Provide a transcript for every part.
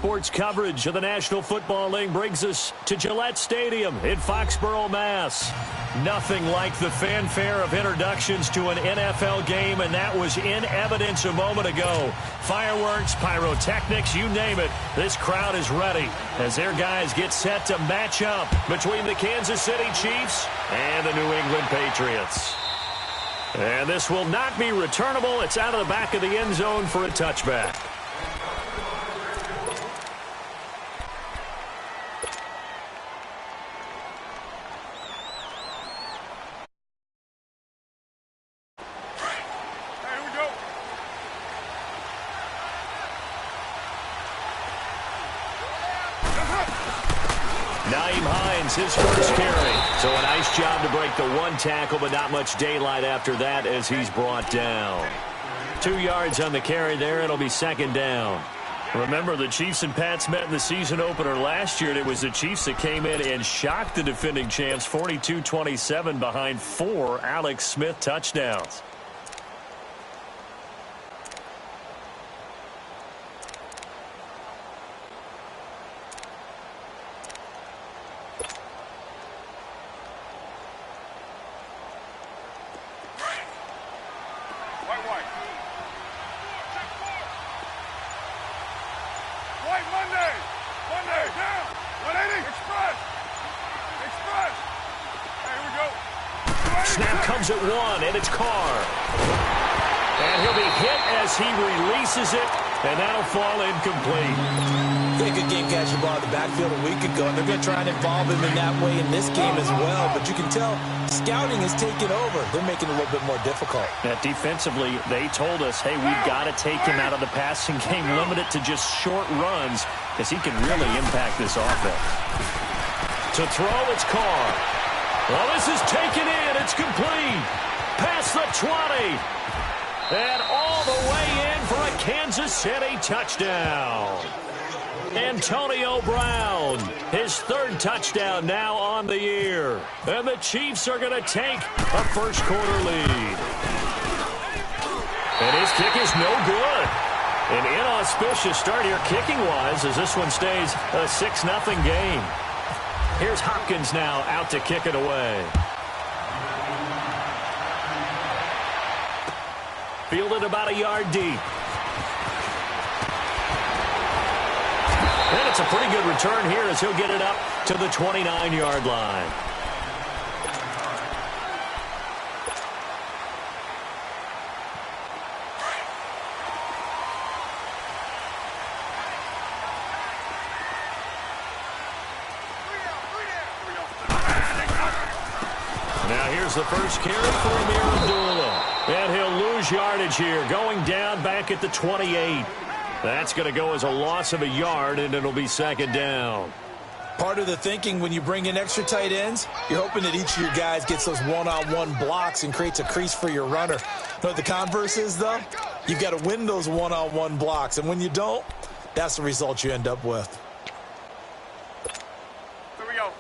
sports coverage of the National Football League brings us to Gillette Stadium in Foxborough, Mass. Nothing like the fanfare of introductions to an NFL game, and that was in evidence a moment ago. Fireworks, pyrotechnics, you name it. This crowd is ready as their guys get set to match up between the Kansas City Chiefs and the New England Patriots. And this will not be returnable. It's out of the back of the end zone for a touchback. His first carry. So a nice job to break the one tackle, but not much daylight after that as he's brought down. 2 yards on the carry there. It'll be second down. Remember, the Chiefs and Pats met in the season opener last year, and it was the Chiefs that came in and shocked the defending champs 42-27 behind 4 Alex Smith touchdowns. Snap comes at 1, and it's Carr. And he'll be hit as he releases it, and that'll fall incomplete. He had a good game catching the ball in the backfield a week ago, and they're going to try and involve him in that way in this game as well. But you can tell scouting has taken over. They're making it a little bit more difficult. Now, defensively, they told us, hey, we've got to take him out of the passing game, limit it to just short runs, because he can really impact this offense. To throw, it's Carr. Well, this is taken in. It's complete. Past the 20. And all the way in for a Kansas City touchdown. Antonio Brown, his 3rd touchdown now on the year. And the Chiefs are going to take a first-quarter lead. And his kick is no good. An inauspicious start here kicking-wise as this one stays a 6-0 game. Here's Hopkins now out to kick it away. Fielded about a yard deep. And it's a pretty good return here as he'll get it up to the 29-yard line. The first carry for Amir Abdullah. And he'll lose yardage here, going down back at the 28. That's going to go as a loss of a yard, and it'll be second down. Part of the thinking when you bring in extra tight ends, you're hoping that each of your guys gets those one-on-one blocks and creates a crease for your runner. You know what the converse is, though? You've got to win those one-on-one blocks, and when you don't, that's the result you end up with. Here we go.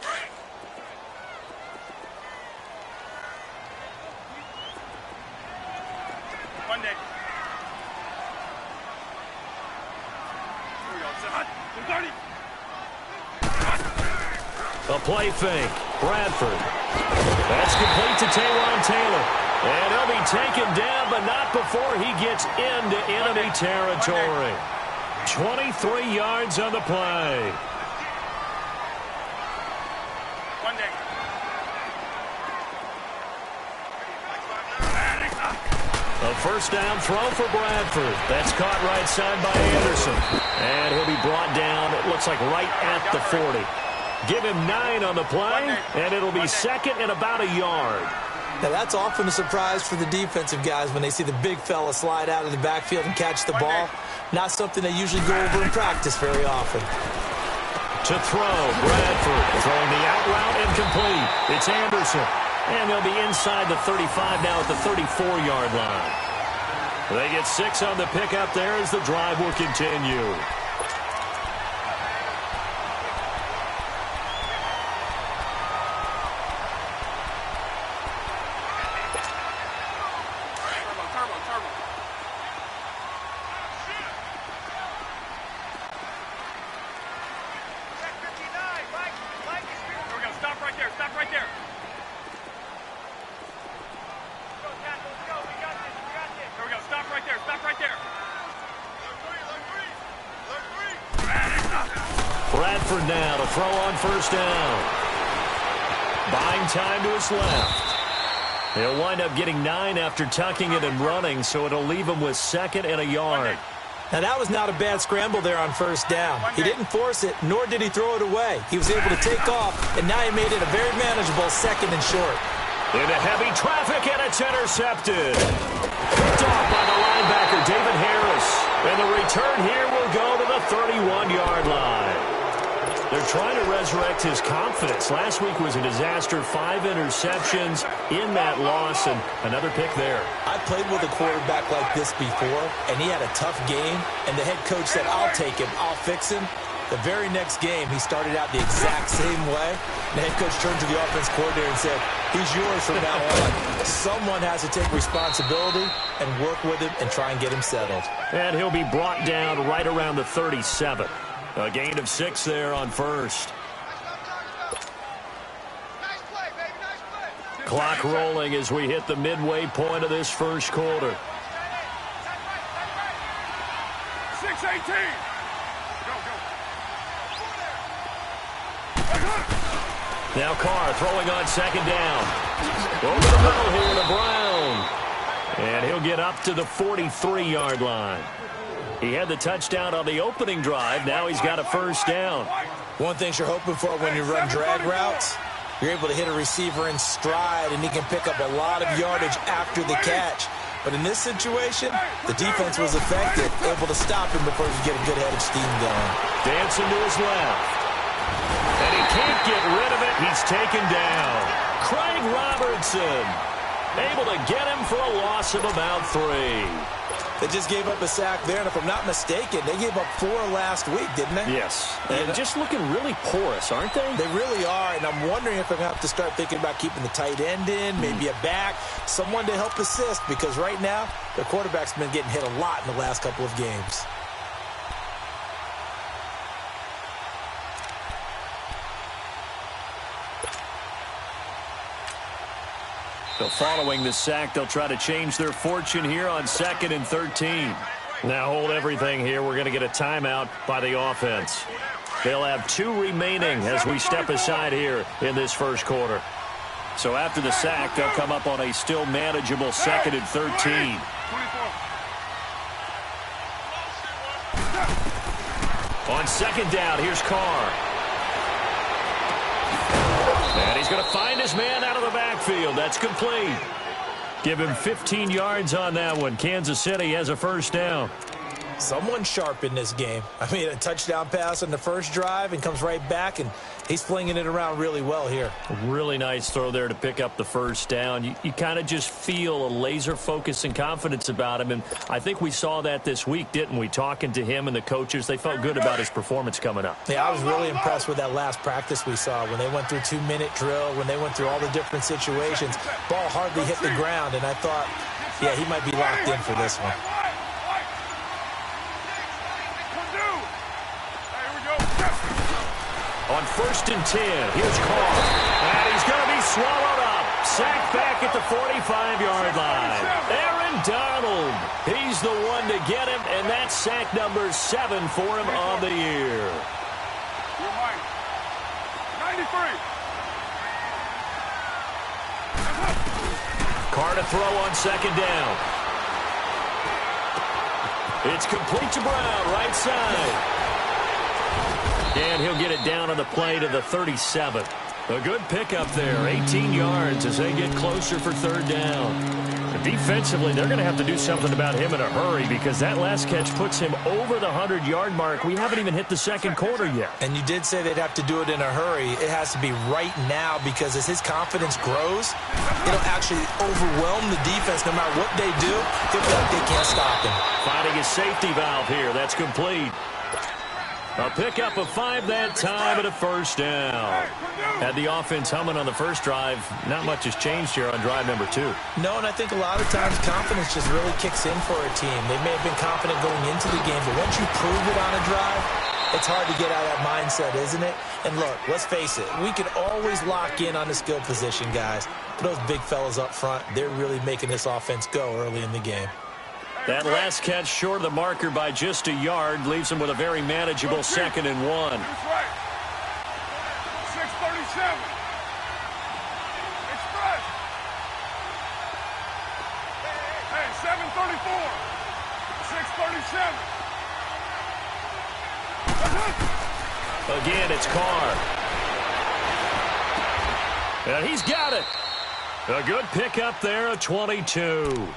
A play fake. Bradford. That's complete to Taywan Taylor. And he'll be taken down, but not before he gets into enemy territory. 23 yards on the play. A first down throw for Bradford. That's caught right side by Anderson. And he'll be brought down, it looks like right at the 40. Give him 9 on the play, and it'll be second and about a yard. Now, that's often a surprise for the defensive guys when they see the big fella slide out of the backfield and catch the ball. Not something they usually go over in practice very often. To throw, Bradford throwing the out route incomplete. It's Anderson. And they'll be inside the 35 now at the 34-yard line. They get 6 on the pickup there as the drive will continue. Bradford now to throw on first down. Buying time to his left. He'll wind up getting 9 after tucking it and running, so it'll leave him with 2nd and a yard. Now, that was not a bad scramble there on first down. He didn't force it, nor did he throw it away. He was able to take off, and now he made it a very manageable 2nd and short. Into heavy traffic, and it's intercepted. Picked off by the linebacker, David Harris. And the return here will go to the 31-yard line. They're trying to resurrect his confidence. Last week was a disaster. 5 interceptions in that loss, and another pick there. I played with a quarterback like this before, and he had a tough game, and the head coach said, I'll take him, I'll fix him. The very next game, he started out the exact same way. The head coach turned to the offense coordinator and said, he's yours from now on. Someone has to take responsibility and work with him and try and get him settled. And he'll be brought down right around the 37. A gain of 6 there on first. Clock rolling as we hit the midway point of this first quarter. 6:18. Now Carr throwing on 2nd down. Over the middle here to Brown. And he'll get up to the 43-yard line. He had the touchdown on the opening drive. Now he's got a first down. One thing you're hoping for when you run drag routes, you're able to hit a receiver in stride, and he can pick up a lot of yardage after the catch. But in this situation, the defense was effective, able to stop him before he could get a good head of steam going. Dancing to his left. And he can't get rid of it. He's taken down. Craig Robertson able to get him for a loss of about 3. They just gave up a sack there, and if I'm not mistaken, they gave up 4 last week, didn't they? Yes. And just looking really porous, aren't they? They really are, and I'm wondering if they're going to have to start thinking about keeping the tight end in, maybe a back, someone to help assist, because right now, their quarterback's been getting hit a lot in the last couple of games. So following the sack, they'll try to change their fortune here on 2nd and 13. Now hold everything here. We're going to get a timeout by the offense. They'll have 2 remaining as we step aside here in this first quarter. So after the sack, they'll come up on a still manageable 2nd and 13. On 2nd down, here's Carr. And he's going to find his man out of the backfield. That's complete. Give him 15 yards on that one. Kansas City has a first down. Someone sharp in this game. I mean, a touchdown pass on the first drive and comes right back, and he's flinging it around really well here. A really nice throw there to pick up the first down. You kind of just feel a laser focus and confidence about him, and I think we saw that this week, didn't we? Talking to him and the coaches, they felt good about his performance coming up. Yeah, I was really impressed with that last practice we saw when they went through 2-minute drill, when they went through all the different situations. Ball hardly hit the ground, and I thought, yeah, he might be locked in for this one. On 1st and 10, here's Carr. And he's going to be swallowed up. Sacked back at the 45-yard line. Aaron Donald. He's the one to get him, and that's sack number 7 for him on the year. 93. Carr to throw on 2nd down. It's complete to Brown, right side. And he'll get it down on the play to the 37. A good pickup there, 18 yards as they get closer for 3rd down. Defensively, they're going to have to do something about him in a hurry because that last catch puts him over the 100-yard mark. We haven't even hit the second quarter yet. And you did say they'd have to do it in a hurry. It has to be right now because as his confidence grows, it'll actually overwhelm the defense. No matter what they do, they feel like they can't stop him. Finding a safety valve here. That's complete. A pickup of 5 that time and a first down. Had the offense humming on the first drive. Not much has changed here on drive number 2. No, and I think a lot of times confidence just really kicks in for a team. They may have been confident going into the game, but once you prove it on a drive, it's hard to get out of that mindset, isn't it? And look, let's face it, we can always lock in on the skill position, guys. But those big fellas up front, they're really making this offense go early in the game. That last catch short of the marker by just a yard leaves him with a very manageable 2nd and 1. That's right. 6:37. Express. Hey, 7:34. 6:37. Again, it's Carr. And he's got it. A good pickup there, a 22.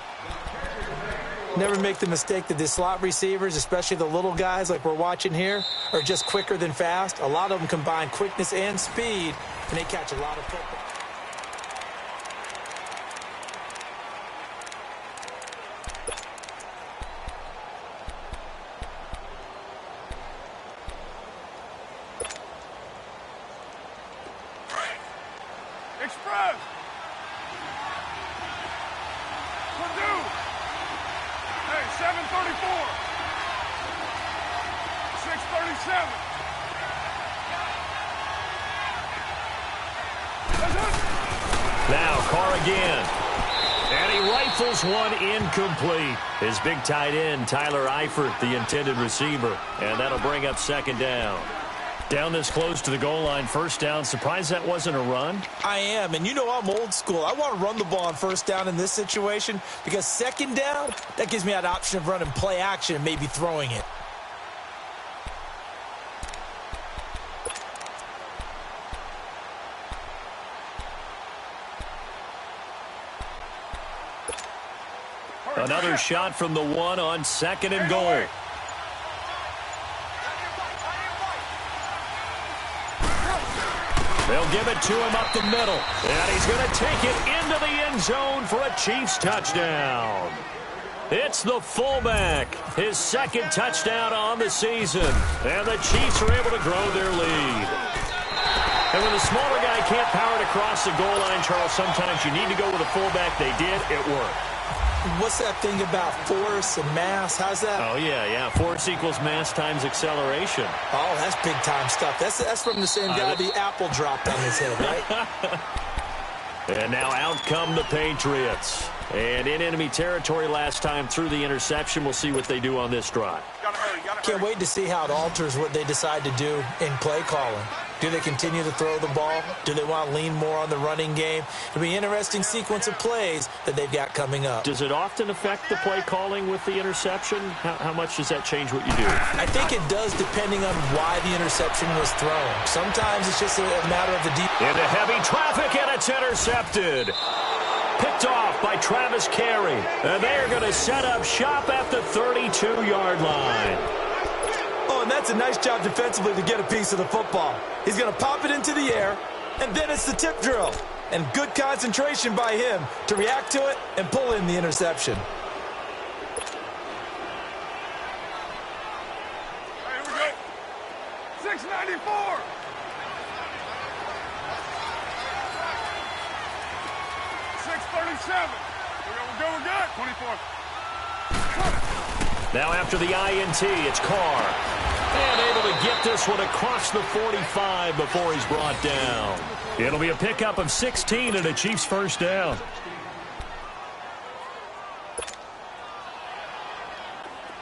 Never make the mistake that the slot receivers, especially the little guys like we're watching here, are just quicker than fast. A lot of them combine quickness and speed, and they catch a lot of football. Express. Purdue. Hey, 7:34. 6:37. Now Carr again. And he rifles one incomplete. His big tight end, Tyler Eifert, the intended receiver. And that'll bring up 2nd down. Down this close to the goal line, 1st down. Surprised that wasn't a run? I am, and you know I'm old school. I want to run the ball on 1st down in this situation because 2nd down, that gives me that option of running play action and maybe throwing it. Another shot from the 1 on 2nd and goal. They'll give it to him up the middle. And he's going to take it into the end zone for a Chiefs touchdown. It's the fullback, his 2nd touchdown on the season. And the Chiefs are able to grow their lead. And when the smaller guy can't power it across the goal line, Charles, sometimes you need to go with a fullback. They did. It worked. What's that thing about force and mass? How's that? Oh, yeah. Force equals mass times acceleration. Oh, that's big-time stuff. That's from the same guy the apple dropped on his head, right? And now out come the Patriots. And in enemy territory last time through the interception. We'll see what they do on this drive. Can't wait to see how it alters what they decide to do in play calling. Do they continue to throw the ball? Do they want to lean more on the running game? It'll be an interesting sequence of plays that they've got coming up. Does it often affect the play calling with the interception? How much does that change what you do? I think it does depending on why the interception was thrown. Sometimes it's just a matter of the deep. Into heavy traffic, and it's intercepted. Picked off by Travis Carey. And they're going to set up shop at the 32-yard line. Oh, and that's a nice job defensively to get a piece of the football. He's going to pop it into the air, and then it's the tip drill. And good concentration by him to react to it and pull in the interception. Here we go. 694. 637. We're good. 24. Now after the INT, it's Carr. And able to get this one across the 45 before he's brought down. It'll be a pickup of 16 and a Chiefs 1st down.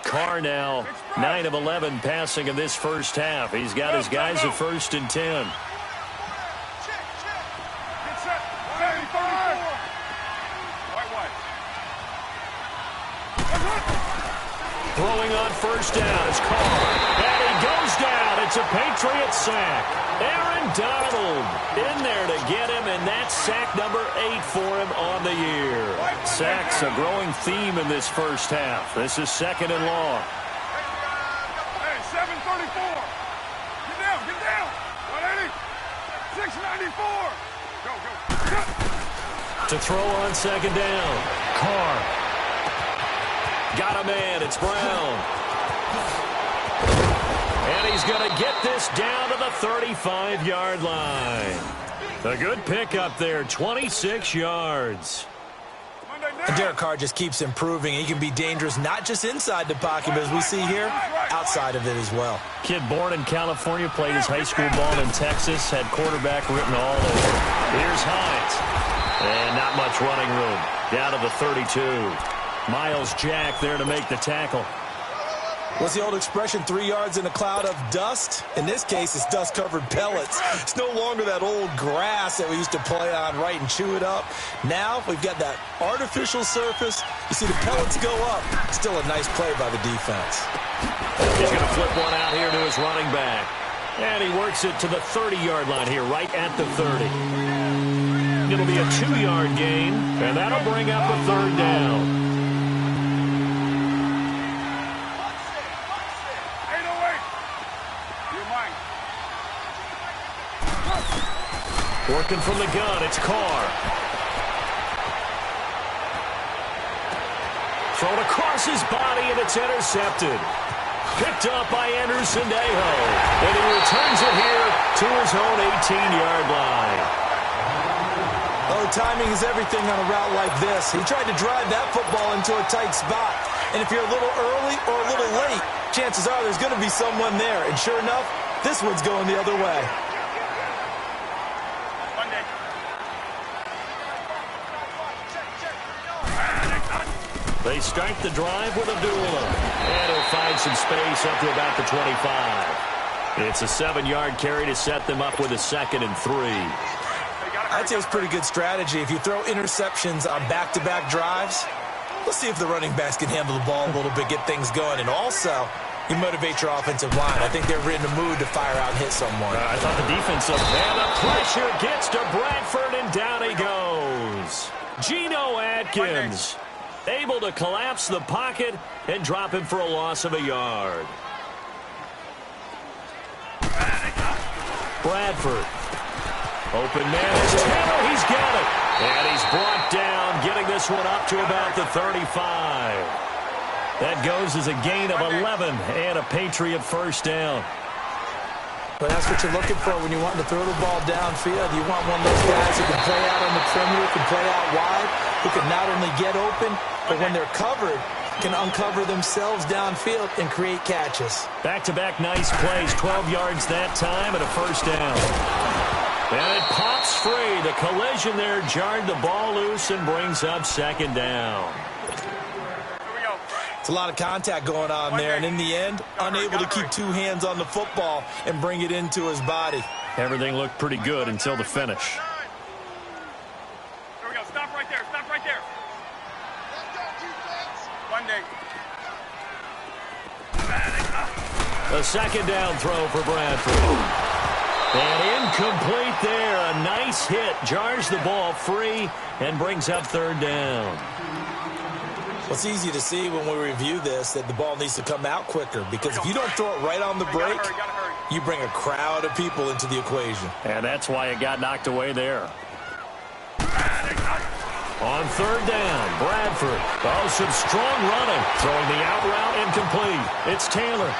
Carr now 9 of 11 passing in this 1st half. He's got his guys at 1st and 10. Get set. 34. White. Throwing on 1st down is Carr. And he goes down. It's a Patriot sack. Aaron Donald in there to get him, and that's sack number 8 for him on the year. Sacks a growing theme in this 1st half. This is 2nd and long. Hey, 734. Get down. 180. 694. Go. To throw on 2nd down. Carr. Got a man. It's Brown. And he's going to get this down to the 35-yard line. A good pickup there, 26 yards. And Derek Carr just keeps improving. He can be dangerous not just inside the pocket, but as we see here, outside of it as well. Kid born in California, played his high school ball in Texas, had quarterback written all over. Here's Hines. And not much running room. Down to the 32. Miles Jack there to make the tackle. What's the old expression, 3 yards in a cloud of dust? In this case, it's dust-covered pellets. It's no longer that old grass that we used to play on, right, and chew it up. Now we've got that artificial surface. You see the pellets go up. Still a nice play by the defense. He's going to flip one out here to his running back. And he works it to the 30-yard line here, right at the 30. It'll be a 2-yard gain, and that'll bring up a 3rd down. Working from the gun, it's Carr. Thrown across his body, and it's intercepted. Picked up by Anderson Dejo. And he returns it here to his own 18-yard line. Oh, timing is everything on a route like this. He tried to drive that football into a tight spot. And if you're a little early or a little late, chances are there's going to be someone there. And sure enough, this one's going the other way. They start the drive with Abdullah. And he'll find some space up to about the 25. It's a 7-yard carry to set them up with a 2nd and 3. I'd say it's pretty good strategy. If you throw interceptions on back-to-back drives, let's see if the running backs can handle the ball a little bit, get things going. And also, you motivate your offensive line. I think they're in the mood to fire out and hit someone. I thought the defense up there. The pressure gets to Bradford, and down he goes. Geno Atkins able to collapse the pocket and drop him for a loss of a yard. Bradford. Open man is Taylor. He's got it. And he's brought down, getting this one up to about the 35. That goes as a gain of 11 and a Patriot 1st down. But that's what you're looking for when you want to throw the ball downfield. You want one of those guys who can play out on the perimeter, can play out wide, who can not only get open, but when they're covered, can uncover themselves downfield and create catches. Back-to-back nice plays, 12 yards that time and a 1st down. And it pops free. The collision there jarred the ball loose and brings up 2nd down. It's a lot of contact going on there, and in the end, unable to keep 2 hands on the football and bring it into his body. Everything looked pretty good until the finish. Here we go. Stop right there. Stop right there. One day. A 2nd down throw for Bradford. And incomplete there. A nice hit. Jars the ball free and brings up 3rd down. Well, it's easy to see when we review this that the ball needs to come out quicker, because if you don't throw it right on the break, you bring a crowd of people into the equation. And that's why it got knocked away there. On 3rd down, Bradford. Oh, some strong running. Throwing the out route incomplete. It's Taylor.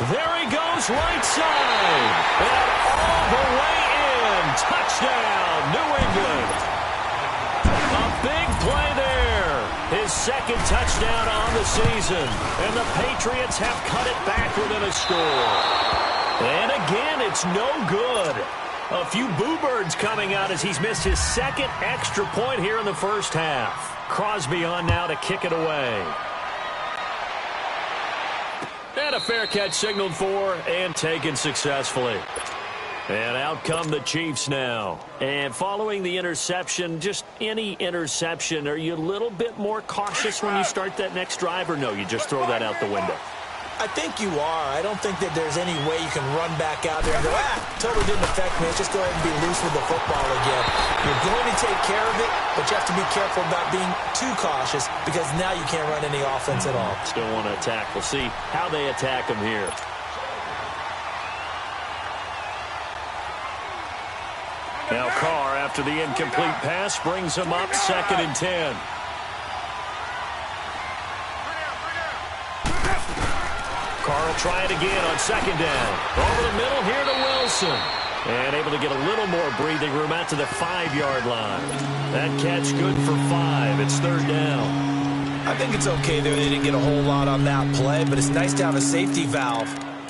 There he goes, right side. And all the way in. Touchdown, New England. A big play there. His 2nd touchdown on the season. And the Patriots have cut it back within a score. And again, it's no good. A few boo birds coming out as he's missed his 2nd extra point here in the 1st half. Crosby on now to kick it away. And a fair catch signaled for and taken successfully. And out come the Chiefs now. And following the interception, just any interception, are you a little bit more cautious when you start that next drive, or no, you just throw that out the window? I think you are. I don't think that there's any way you can run back out there and go, totally didn't affect me. Just go ahead and be loose with the football again. You're going to take care of it, but you have to be careful about being too cautious, because now you can't run any offense at all. Still want to attack. We'll see how they attack him here. Now Carr, after the incomplete pass, brings him up 2nd and 10. Carr will try it again on 2nd down. Over the middle here to Wilson. And able to get a little more breathing room out to the 5-yard line. That catch good for 5. It's 3rd down. I think it's okay there. They didn't get a whole lot on that play, but it's nice to have a safety valve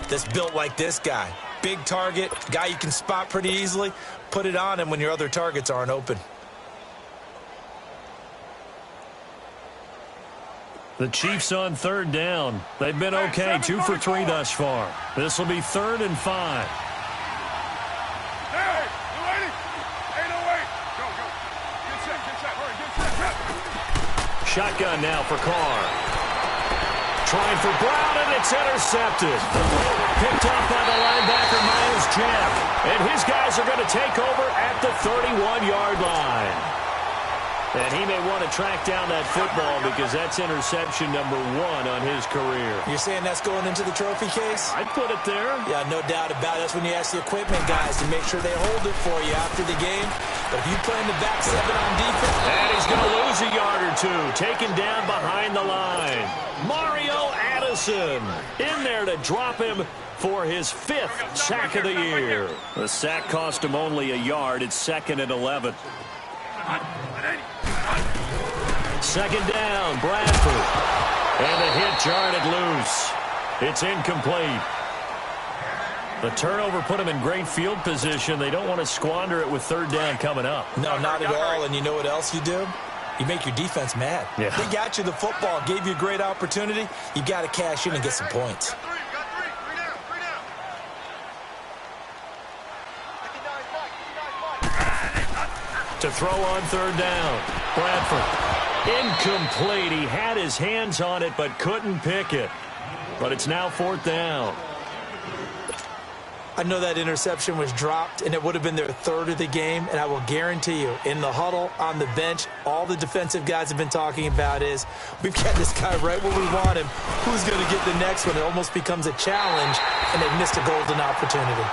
that's built like this guy. Big target, guy you can spot pretty easily. Put it on him when your other targets aren't open. The Chiefs on third down. They've been okay, 2 for 3 thus far. This will be 3rd and 5. Hey, you ready? 808. Go, go. Get set, hurry, get set. Shotgun now for Carr. Trying for Brown, and it's intercepted. Picked off by the linebacker, Miles Jack. And his guys are going to take over at the 31-yard line. And he may want to track down that football because that's interception number 1 on his career. You're saying that's going into the trophy case? I'd put it there. Yeah, no doubt about it. That's when you ask the equipment guys to make sure they hold it for you after the game. But if you play in the back 7 on defense... And he's going to lose a yard or 2. Taken down behind the line. Mario Addison in there to drop him for his 5th sack of the year. The sack cost him only a yard. It's 2nd and 11. Second down, Bradford. And the hit jarred it loose. It's incomplete. The turnover put him in great field position. They don't want to squander it with 3rd down coming up. No, not at all. And you know what else you do? You make your defense mad. Yeah. They got you the football, gave you a great opportunity. You got to cash in and get some points. To throw on 3rd down, Bradford. Incomplete. He had his hands on it but couldn't pick it. But it's now 4th down. I know that interception was dropped, and it would have been their 3rd of the game, and I will guarantee you, in the huddle, on the bench, all the defensive guys have been talking about is, we've got this guy right where we want him. Who's going to get the next one? It almost becomes a challenge, and they've missed a golden opportunity.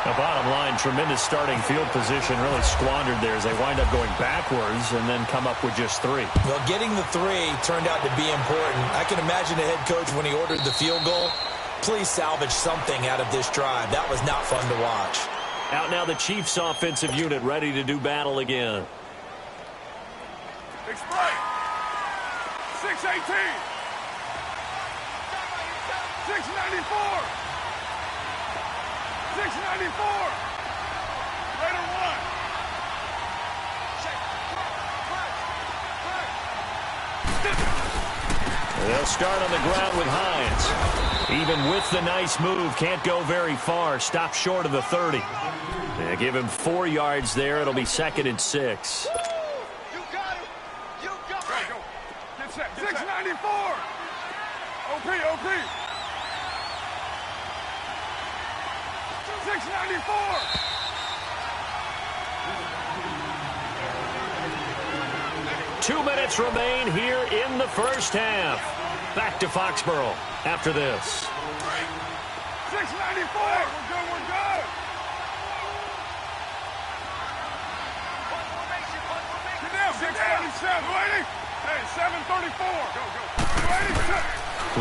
The bottom line, tremendous starting field position, really squandered there as they wind up going backwards and then come up with just 3. Well, getting the 3 turned out to be important. I can imagine the head coach when he ordered the field goal. Please salvage something out of this drive. That was not fun to watch. Out now the Chiefs offensive unit ready to do battle again. Explain. 618. 694. 694. Raider 1. They'll start on the ground with Hines. Even with the nice move, can't go very far. Stop short of the 30. They give him 4 yards there. It'll be 2nd and 6. You got him. You got him. Go. Get set. 694. OP. 694. Two minutes remain here in the first half. Back to Foxborough after this. 694. We're good. Get down. 647. Ready? Hey, 734. Go. Ready?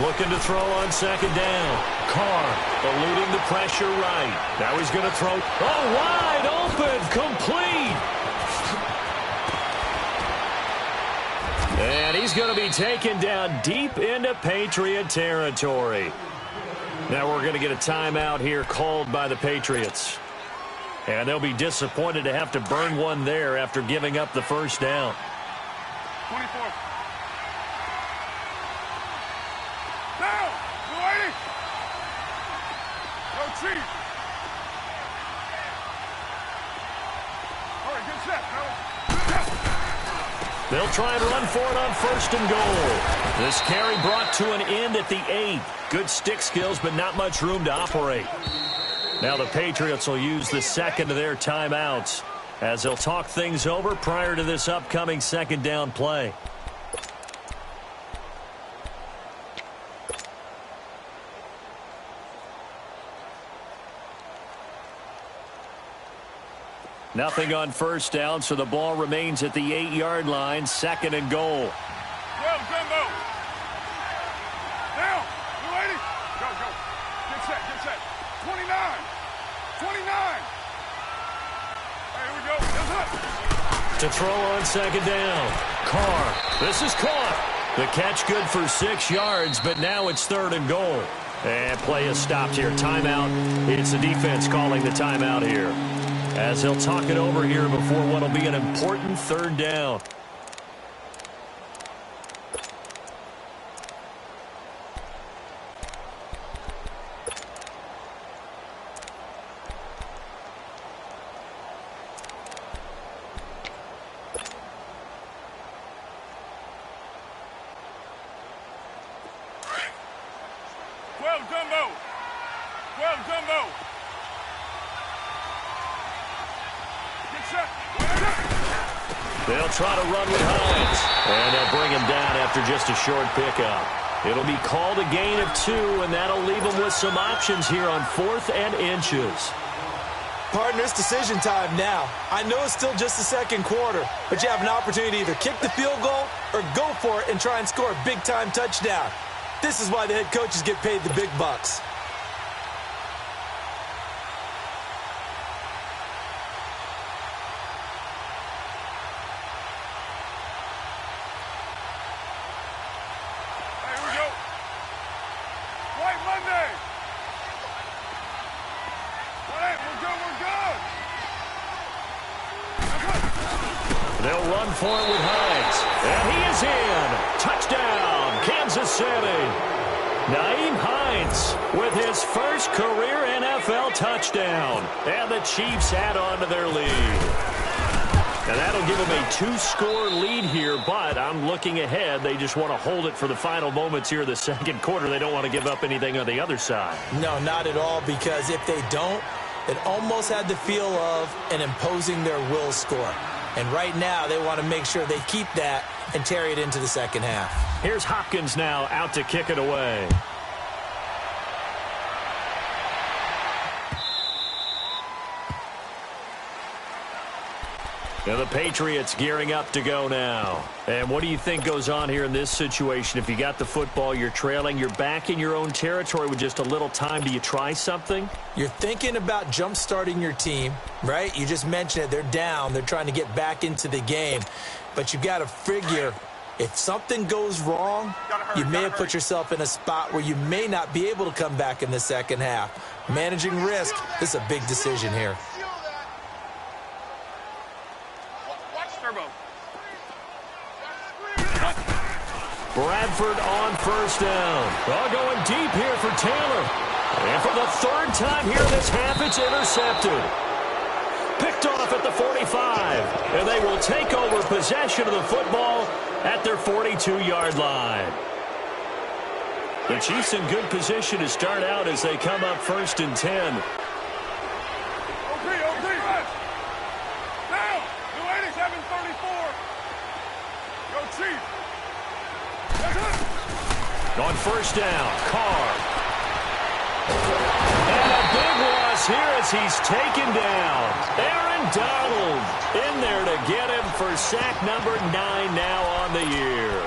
Looking to throw on 2nd down. Carr eluding the pressure right. Now he's going to throw. Oh, wide open. Complete. And he's going to be taken down deep into Patriot territory. Now we're going to get a timeout here called by the Patriots. And they'll be disappointed to have to burn one there after giving up the 1st down. 24. Down. You ready? Go Chief. All right, get set. They'll try and run for it on 1st and goal. This carry brought to an end at the 8. Good stick skills, but not much room to operate. Now the Patriots will use the 2nd of their timeouts as they'll talk things over prior to this upcoming 2nd down play. Nothing on 1st down, so the ball remains at the 8-yard line, 2nd and goal. Well, Jumbo. Down. You ready? Go. Get set. 29. 29. Here we go. Yes, up. To throw on 2nd down. Carr. This is caught. The catch good for 6 yards, but now it's 3rd and goal. And play is stopped here. Timeout. It's the defense calling the timeout here, as he'll talk it over here before what will be an important 3rd down. They'll try to run with Hines. And they'll bring him down after just a short pickup. It'll be called a gain of 2, and that'll leave them with some options here on 4th and inches. Partner, it's decision time now. I know it's still just the second quarter, but you have an opportunity to either kick the field goal or go for it and try and score a big-time touchdown. This is why the head coaches get paid the big bucks. They'll run for it with Hines. And he is in. Touchdown, Kansas City. Nyheim Hines with his first career NFL touchdown. And the Chiefs add on to their lead. And that'll give them a 2-score lead here, but I'm looking ahead. They just want to hold it for the final moments here of the second quarter. They don't want to give up anything on the other side. No, not at all, because if they don't, it almost had the feel of an imposing their will score. And right now, they want to make sure they keep that and carry it into the second half. Here's Hopkins now out to kick it away. And the Patriots gearing up to go now. And what do you think goes on here in this situation? If you got the football, you're trailing, you're back in your own territory with just a little time. Do you try something? You're thinking about jump-starting your team, right? You just mentioned it. They're down. They're trying to get back into the game. But you've got to figure, if something goes wrong, you may have put yourself in a spot where you may not be able to come back in the second half. Managing risk, this is a big decision here. Bradford on first down. Going deep here for Taylor. And for the third time here this half, it's intercepted. Picked off at the 45. And they will take over possession of the football at their 42-yard line. The Chiefs in good position to start out as they come up 1st and 10. On first down, Carr. And a big loss here as he's taken down. Aaron Donald in there to get him for sack number 9 now on the year.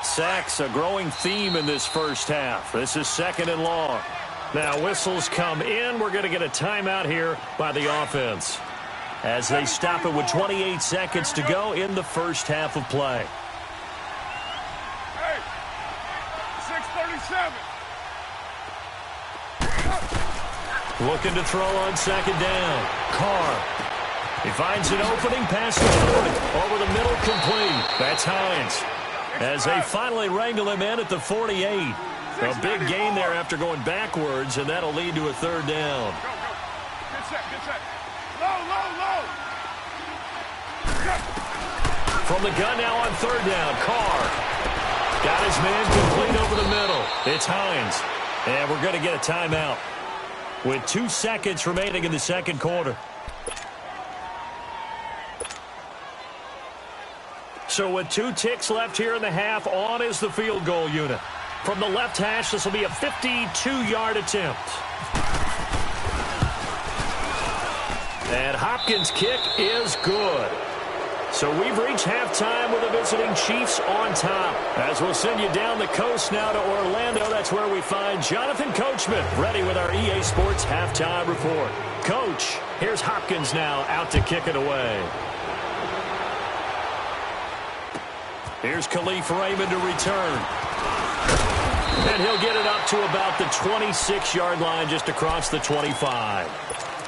Sacks, a growing theme in this first half. This is 2nd and long. Now whistles come in. We're going to get a timeout here by the offense as they stop it with 28 seconds to go in the first half of play. Hey, 6:37. Looking to throw on 2nd down. Carr. He finds an opening, pass complete. Over the middle, complete. That's Hines. As they finally wrangle him in at the 48. A big gain there after going backwards, and that'll lead to a 3rd down. Go, go. Get set, get set. Low, low, low. From the gun now on 3rd down, Carr. Got his man complete over the middle. It's Hines. And we're going to get a timeout with 2 seconds remaining in the second quarter. So with 2 ticks left here in the half, on is the field goal unit. From the left hash, this will be a 52-yard attempt. And Hopkins' kick is good. So we've reached halftime with the visiting Chiefs on top. As we'll send you down the coast now to Orlando, that's where we find Jonathan Coachman, ready with our EA Sports halftime report. Coach, here's Hopkins now out to kick it away. Here's Khalif Raymond to return. And he'll get it up to about the 26-yard line, just across the 25.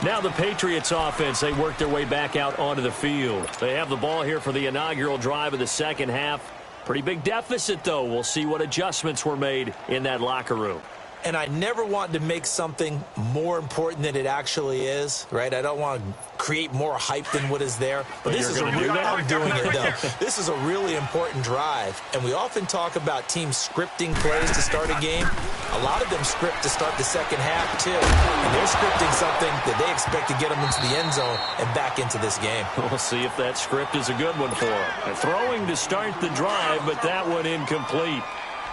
Now the Patriots offense, they work their way back out onto the field. They have the ball here for the inaugural drive of the second half. Pretty big deficit, though. We'll see what adjustments were made in that locker room. And I never want to make something more important than it actually is, right? I don't want to create more hype than what is there. But this is a real, I'm doing it, though. This is a really important drive. And we often talk about teams scripting plays to start a game. A lot of them script to start the second half, too. And they're scripting something that they expect to get them into the end zone and back into this game. We'll see if that script is a good one for them. They're throwing to start the drive, but that one incomplete.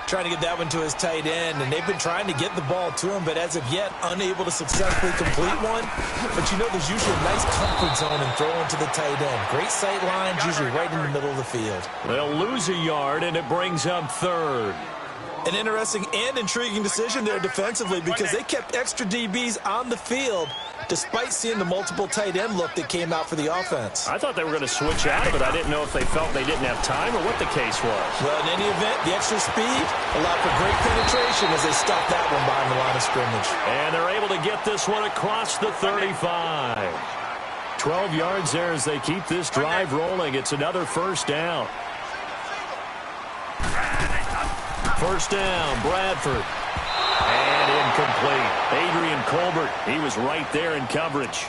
Trying to get that one to his tight end, and they've been trying to get the ball to him, but as of yet, unable to successfully complete one. But you know, there's usually a nice comfort zone in throwing to the tight end. Great sight lines, usually right in the middle of the field. They'll lose a yard, and it brings up third. An interesting and intriguing decision there defensively because they kept extra DBs on the field despite seeing the multiple tight end look that came out for the offense. I thought they were going to switch out of it. I didn't know if they felt they didn't have time or what the case was. Well, in any event, the extra speed allowed for great penetration as they stopped that one behind the line of scrimmage. And they're able to get this one across the 35. 12 yards there as they keep this drive rolling. It's another first down. First down, Bradford. And incomplete. Adrian Colbert, he was right there in coverage.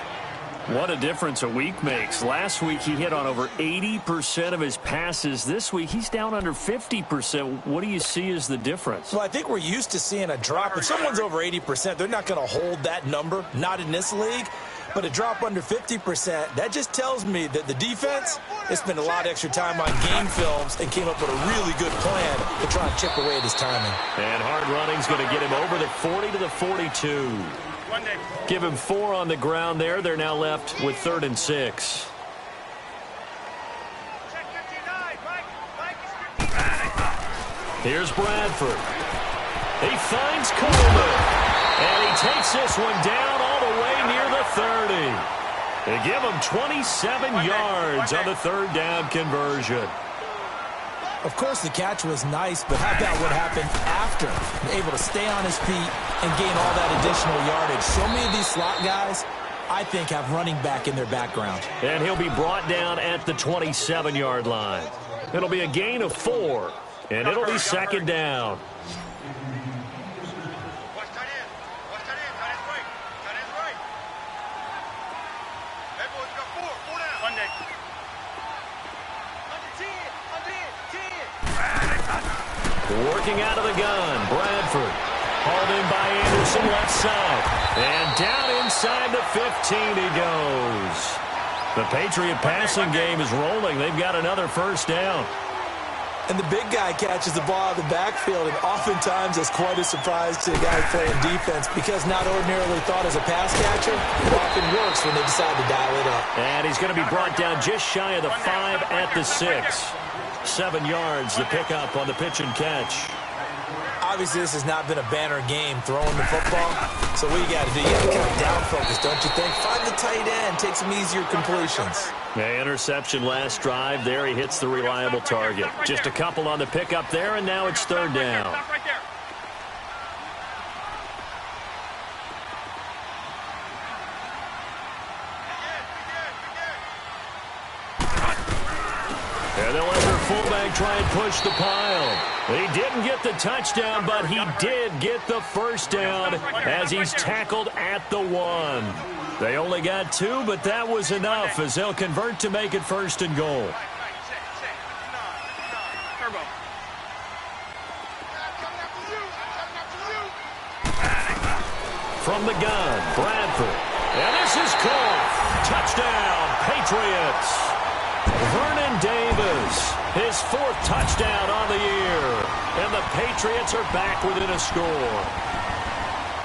What a difference a week makes. Last week he hit on over 80% of his passes. This week he's down under 50%. What do you see as the difference? Well, I think we're used to seeing a drop. If someone's over 80%, they're not going to hold that number, not in this league. But a drop under 50%, that just tells me that the defense has spent a lot of extra time on game films and came up with a really good plan to try and chip away at his timing. And hard running's going to get him over the 40 to the 42. Give him 4 on the ground there. They're now left with 3rd and 6. Here's Bradford. He finds Coleman. And he takes this one down all the way near the 30. They give him 27 yards on the 3rd down conversion. Of course, the catch was nice, but how about what happened after? Able to stay on his feet and gain all that additional yardage. So many of these slot guys, I think, have running back in their background. And he'll be brought down at the 27-yard line. It'll be a gain of 4, and it'll be 2nd down. Working out of the gun, Bradford. Hauled in by Anderson, left side. And down inside the 15 he goes. The Patriot passing game is rolling. They've got another first down. And the big guy catches the ball out of the backfield, and oftentimes it's quite a surprise to a guy playing defense because not ordinarily thought as a pass catcher, it often works when they decide to dial it up. And he's going to be brought down just shy of the 5 at the 6. 7 yards, the pickup on the pitch and catch. Obviously, this has not been a banner game throwing the football. So what you got to do, you got to kind of down focus, don't you think? Find the tight end, take some easier completions. The interception last drive. There he hits the reliable target. Just a couple on the pickup there, and now it's 3rd down. And they'll let their fullback try and push the pile. He didn't get the touchdown, but he did get the first down as he's tackled at the 1. They only got 2, but that was enough as they'll convert to make it 1st and goal. From the gun, Bradford. And this is caught. Touchdown, Patriots. Vernon Davis, his 4th touchdown on the year. And the Patriots are back within a score.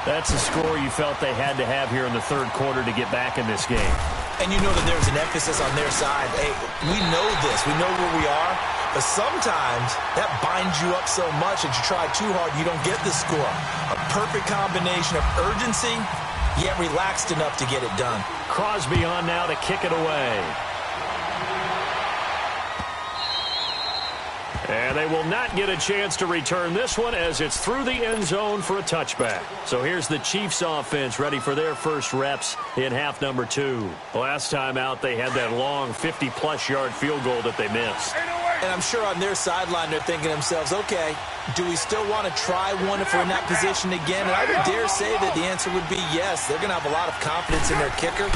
That's a score you felt they had to have here in the 3rd quarter to get back in this game. And you know that there's an emphasis on their side. Hey, we know this. We know where we are. But sometimes that binds you up so much that you try too hard, you don't get the score. A perfect combination of urgency, yet relaxed enough to get it done. Crosby on now to kick it away. And they will not get a chance to return this one as it's through the end zone for a touchback. So here's the Chiefs offense ready for their first reps in half number 2. Last time out, they had that long 50-plus yard field goal that they missed. And I'm sure on their sideline they're thinking to themselves, okay, do we still want to try one if we're in that position again? And I would dare say that the answer would be yes. They're going to have a lot of confidence in their kicker.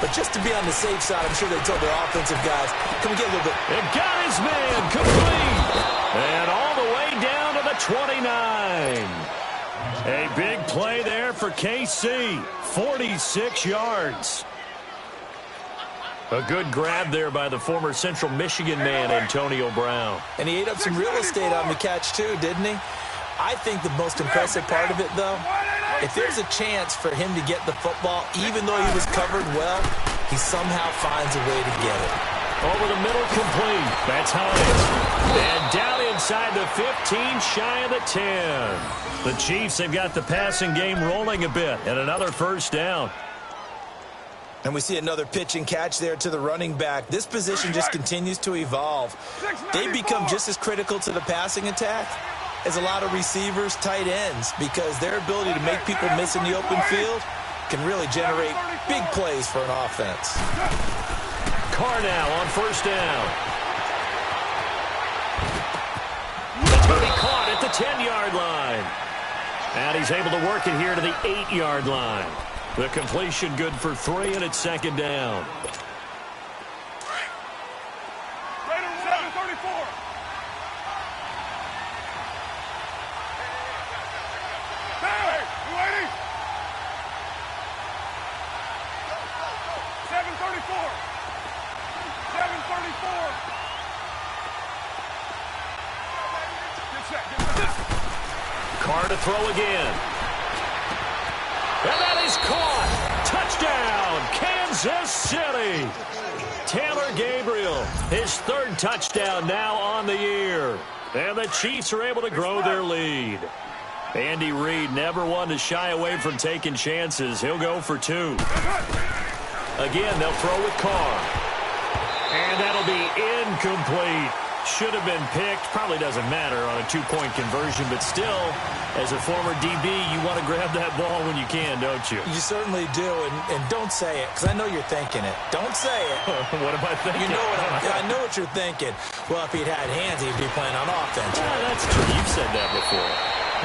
But just to be on the safe side, I'm sure they told their offensive guys, can we get a little bit? It got his man complete. And all the way down to the 29. A big play there for KC. 46 yards. A good grab there by the former Central Michigan man, Antonio Brown. And he ate up some real estate on the catch, too, didn't he? I think the most impressive part of it, though, if there's a chance for him to get the football, even though he was covered well, he somehow finds a way to get it. Over the middle, complete. That's Hines. And down inside the 15, shy of the 10. The Chiefs have got the passing game rolling a bit, and another first down. And we see another pitch and catch there to the running back. This position just continues to evolve. They become just as critical to the passing attack as a lot of receivers, tight ends, because their ability to make people miss in the open field can really generate big plays for an offense. Carr now on first down. It's going to be caught at the 10-yard line. And he's able to work it here to the 8-yard line. The completion good for 3, and it's second down. 7:34. Hey, you waiting? 7:34. 7:34. Get set. Carr to throw again. And that is caught. Touchdown, Kansas City. Taylor Gabriel, his 3rd touchdown now on the year. And the Chiefs are able to grow their lead. Andy Reid never one to shy away from taking chances. He'll go for 2. Again, they'll throw with Carr. And that'll be incomplete. Should have been picked. Probably doesn't matter on a 2-point conversion, but still, as a former DB, you want to grab that ball when you can, don't you? You certainly do, and don't say it, because I know you're thinking it. Don't say it. What am I thinking? You know I know what you're thinking. Well, if he'd had hands, he'd be playing on offense. Yeah, that's true. You've said that before.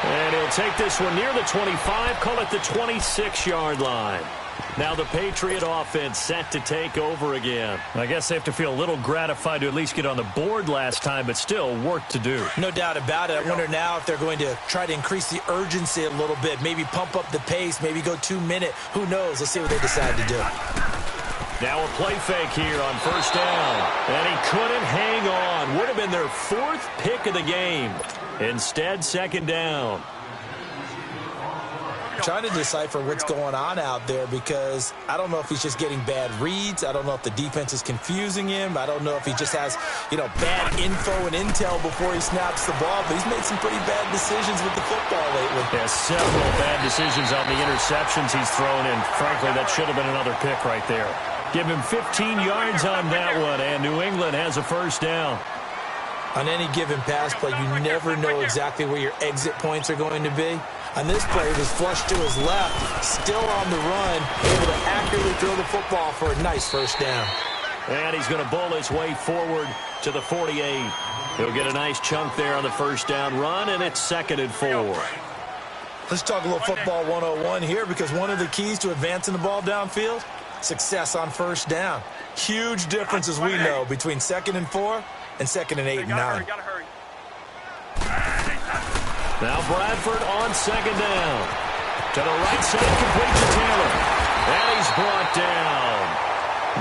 And he'll take this one near the 25, call it the 26-yard line. Now the Patriot offense set to take over again. I guess they have to feel a little gratified to at least get on the board last time, but still work to do. No doubt about it. I wonder now if they're going to try to increase the urgency a little bit, maybe pump up the pace, maybe go 2-minute. Who knows? Let's see what they decide to do. Now a play fake here on first down. And he couldn't hang on. Would have been their 4th pick of the game. Instead, second down. Trying to decipher what's going on out there, because I don't know if he's just getting bad reads. I don't know if the defense is confusing him. I don't know if he just has, bad info and intel before he snaps the ball. But he's made some pretty bad decisions with the football lately. Yeah, several bad decisions on the interceptions he's thrown in. Frankly, that should have been another pick right there. Give him 15 yards on that one, and New England has a first down. On any given pass play, you never know exactly where your exit points are going to be. On this play, it was flushed to his left, still on the run, able to accurately throw the football for a nice first down. And he's going to bowl his way forward to the 48. He'll get a nice chunk there on the first down run, and it's 2nd and 4. Let's talk a little football 101 here, because one of the keys to advancing the ball downfield, success on first down. Huge difference, as we know, between 2nd and 4 and 2nd and 8 and 9. Now Bradford on second down. To the right side, complete to Taylor. And he's brought down.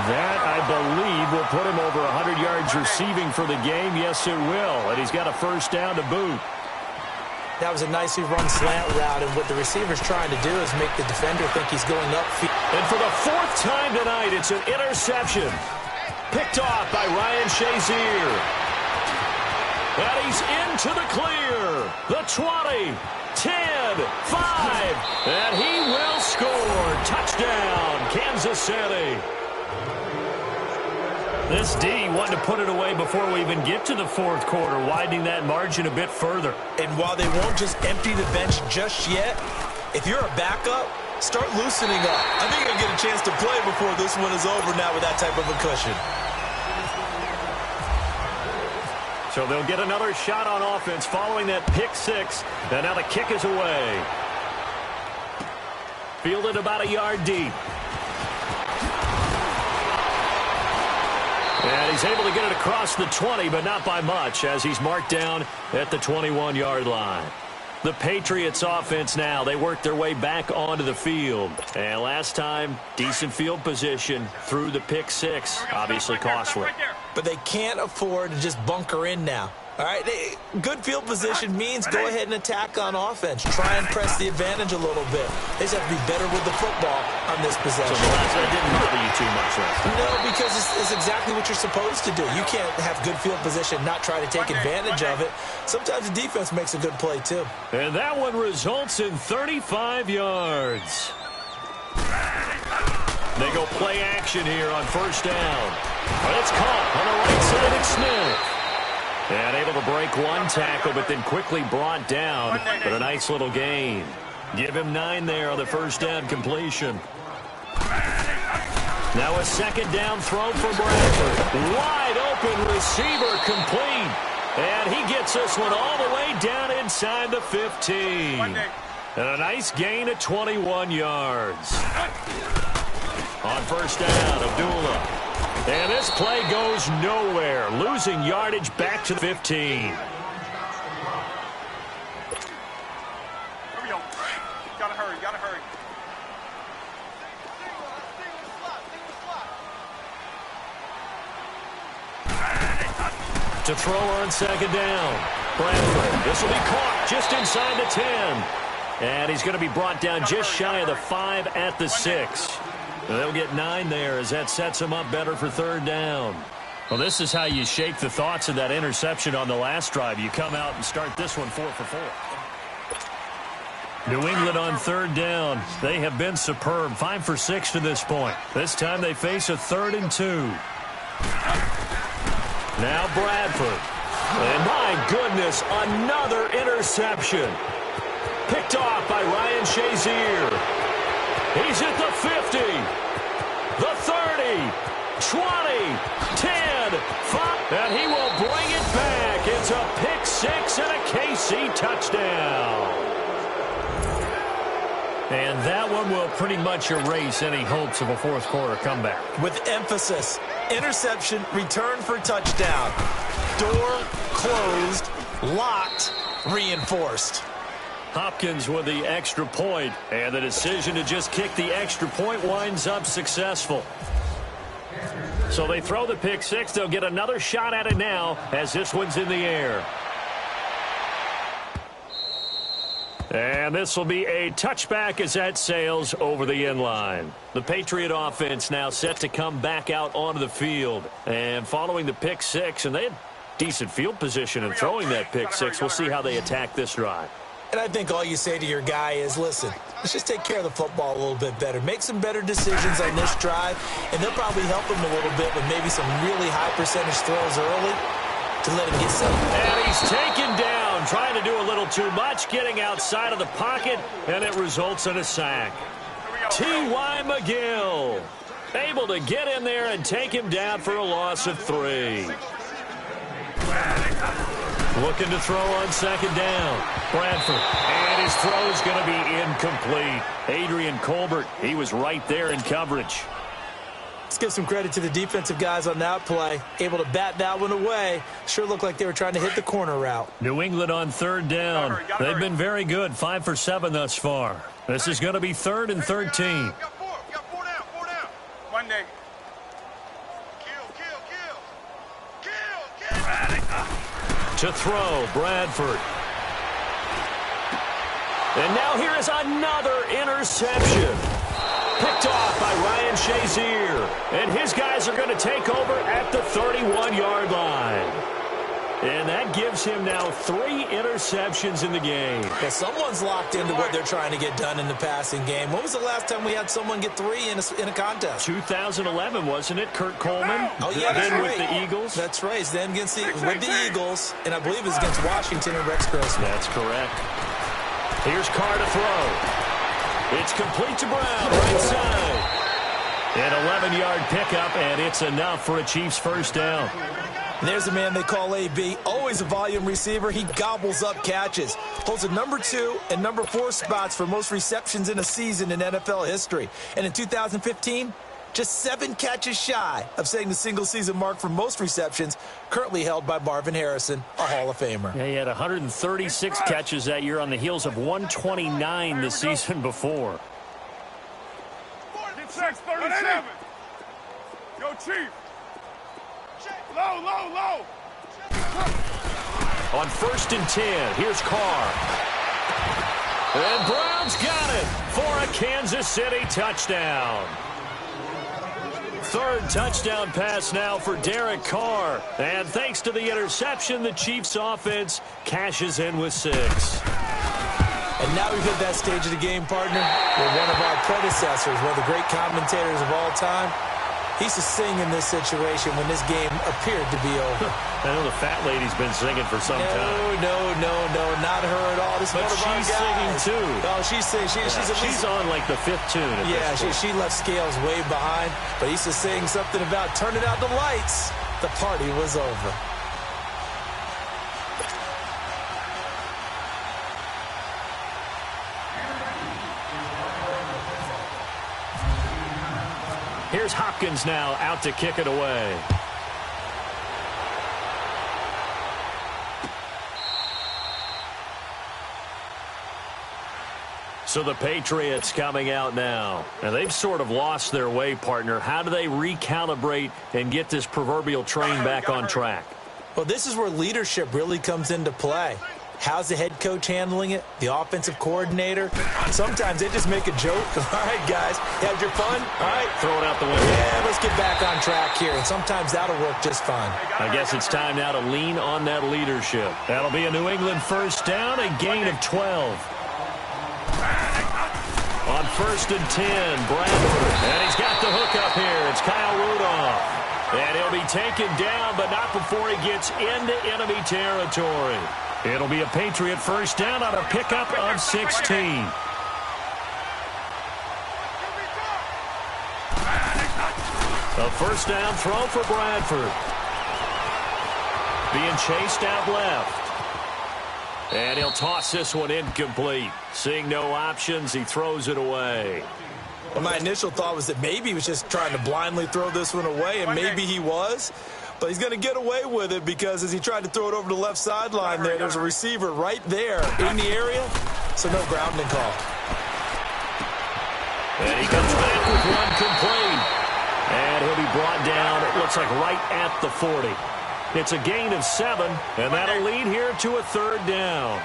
That, I believe, will put him over 100 yards receiving for the game. Yes, it will. And he's got a first down to boot. That was a nicely run slant route, and what the receiver's trying to do is make the defender think he's going upfield. And for the 4th time tonight, it's an interception. Picked off by Ryan Shazier. And he's into the clear. The 20, 10, 5, and he will score. Touchdown, Kansas City. This D wanting to put it away before we even get to the 4th quarter, widening that margin a bit further. And while they won't just empty the bench just yet, if you're a backup, start loosening up. I think you'll get a chance to play before this one is over now with that type of a cushion. So they'll get another shot on offense following that pick six. And now the kick is away. Fielded about a yard deep. And he's able to get it across the 20, but not by much, as he's marked down at the 21-yard line. The Patriots offense now, they work their way back onto the field. And last time, decent field position through the pick six, obviously costly. But they can't afford to just bunker in now. All right, good field position means go ahead and attack on offense. Try and press the advantage a little bit. They just have to be better with the football on this possession. So that didn't bother you too much, right? No, because it's exactly what you're supposed to do. You can't have good field position, not try to take advantage of it. Sometimes the defense makes a good play, too. And that one results in 35 yards. They go play action here on first down. But it's caught on the right side of Smith. And able to break one tackle, but then quickly brought down. But a nice little gain. Give him 9 there on the first down completion. Now a second down throw for Bradford. Wide open receiver complete. And he gets this one all the way down inside the 15. And a nice gain of 21 yards. On first down, Abdullah. And this play goes nowhere, losing yardage back to the 15. Here we go. Gotta hurry, gotta hurry. To throw on second down. Bradford, this will be caught just inside the 10. And he's going to be brought down just shy of the 5 at the 6. They'll get 9 there as that sets them up better for third down. Well, this is how you shake the thoughts of that interception on the last drive. You come out and start this one 4 for 4. New England on third down. They have been superb. 5 for 6 to this point. This time they face a 3rd and 2. Now Bradford. And my goodness, another interception. Picked off by Ryan Shazier. He's at the 50, the 30, 20, 10, 5, and he will bring it back. It's a pick six and a KC touchdown. And that one will pretty much erase any hopes of a fourth quarter comeback. With emphasis, interception, return for touchdown. Door closed, locked, reinforced. Hopkins with the extra point, and the decision to just kick the extra point winds up successful. So they throw the pick six. They'll get another shot at it now as this one's in the air. And this will be a touchback as that sails over the end line. The Patriot offense now set to come back out onto the field. And following the pick six, and they had decent field position in throwing that pick six. We'll see how they attack this drive. And I think all you say to your guy is, listen, let's just take care of the football a little bit better. Make some better decisions on this drive, and they'll probably help him a little bit with maybe some really high percentage throws early to let him get some. And he's taken down, trying to do a little too much, getting outside of the pocket, and it results in a sack. T.Y. McGill able to get in there and take him down for a loss of 3. Looking to throw on second down. Bradford. And his throw is going to be incomplete. Adrian Colbert, he was right there in coverage. Let's give some credit to the defensive guys on that play. Able to bat that one away. Sure looked like they were trying to hit the corner route. New England on third down. They've been very good. 5 for 7 thus far. This is going to be 3rd and 13. Four down. Monday. To throw, Bradford. And now here is another interception. Picked off by Ryan Shazier. And his guys are going to take over at the 31-yard line. And that gives him now 3 interceptions in the game. Yeah, someone's locked into what they're trying to get done in the passing game. When was the last time we had someone get 3 in a contest? 2011, wasn't it? Kurt Coleman. Oh, yeah, that's then right. with the Eagles. That's right. Then against with the Eagles, and I believe it was against Washington and Rex Grossman. That's correct. Here's Carr to throw. It's complete to Brown, right side. An 11-yard pickup, and it's enough for a Chiefs first down. And there's the man they call AB. Always he's a volume receiver. He gobbles up catches. Holds the number 2 and number 4 spots for most receptions in a season in NFL history. And in 2015, just 7 catches shy of setting the single-season mark for most receptions, currently held by Marvin Harrison, a Hall of Famer. Yeah, he had 136 catches that year on the heels of 129 the season before. 37. Go, Chief. Low. On 1st and 10, here's Carr. And Brown's got it for a Kansas City touchdown. 3rd touchdown pass now for Derek Carr. And thanks to the interception, the Chiefs offense cashes in with 6. And now we've hit that stage of the game, partner, where one of our predecessors, one of the great commentators of all time, he used to sing in this situation when this game appeared to be over. I know the fat lady's been singing for some time. No, not her at all. This but she's singing too. Oh, she's singing. She's on like the 5th tune. She left Scales way behind, but he used to sing something about turning out the lights. The party was over. Here's Hopkins now out to kick it away. So the Patriots coming out now. And they've sort of lost their way, partner. How do they recalibrate and get this proverbial train back on track? Well, this is where leadership really comes into play. How's the head coach handling it? The offensive coordinator? Sometimes they just make a joke. All right, guys, you had your fun? All right. Throw it out the window. Yeah, let's get back on track here. And sometimes that'll work just fine. I guess it's time now to lean on that leadership. That'll be a New England 1st down, a gain of 12. On 1st and 10, Bradford. And he's got the hook up here. It's Kyle Rudolph. And he'll be taken down, but not before he gets into enemy territory. It'll be a Patriot 1st down on a pickup of 16. A 1st down throw for Bradford. Being chased out left. And he'll toss this one incomplete. Seeing no options, he throws it away. Well, my initial thought was that maybe he was just trying to blindly throw this one away, and maybe he was. But he's going to get away with it because as he tried to throw it over the left sideline there's a receiver right there in the area, so no grounding call. And he comes back with one complete. And he'll be brought down, it looks like right at the 40. It's a gain of 7, and that'll lead here to a 3rd down.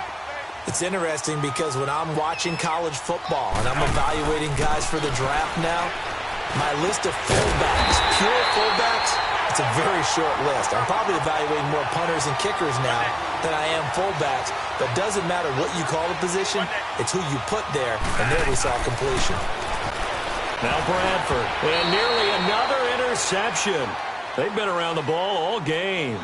It's interesting because when I'm watching college football and I'm evaluating guys for the draft now, my list of fullbacks, pure fullbacks, it's a very short list. I'm probably evaluating more punters and kickers now than I am fullbacks. But it doesn't matter what you call the position, it's who you put there. And there we saw completion. Now Bradford, and nearly another interception. They've been around the ball all game.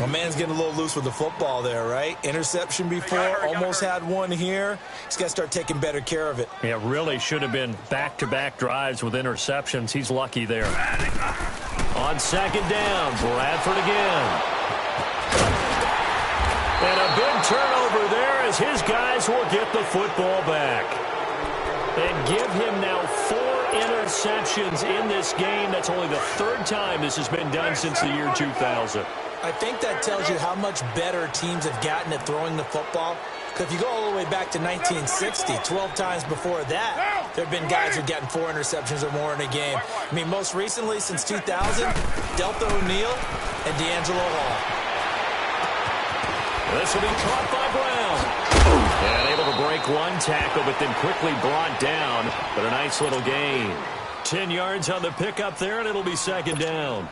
My man's getting a little loose with the football there, right? Interception before, almost had one here. He's got to start taking better care of it. Yeah, really should have been back-to-back drives with interceptions. He's lucky there. On 2nd down, Bradford again. And a big turnover there as his guys will get the football back. And give him now 4 interceptions in this game. That's only the 3rd time this has been done since the year 2000. I think that tells you how much better teams have gotten at throwing the football. Because if you go all the way back to 1960, 12 times before that, there have been guys who've gotten 4 interceptions or more in a game. I mean, most recently, since 2000, Delta O'Neal and D'Angelo Hall. This will be caught by Brown. And able to break one tackle, but then quickly brought down. But a nice little gain. 10 yards on the pickup there, and it'll be 2nd down.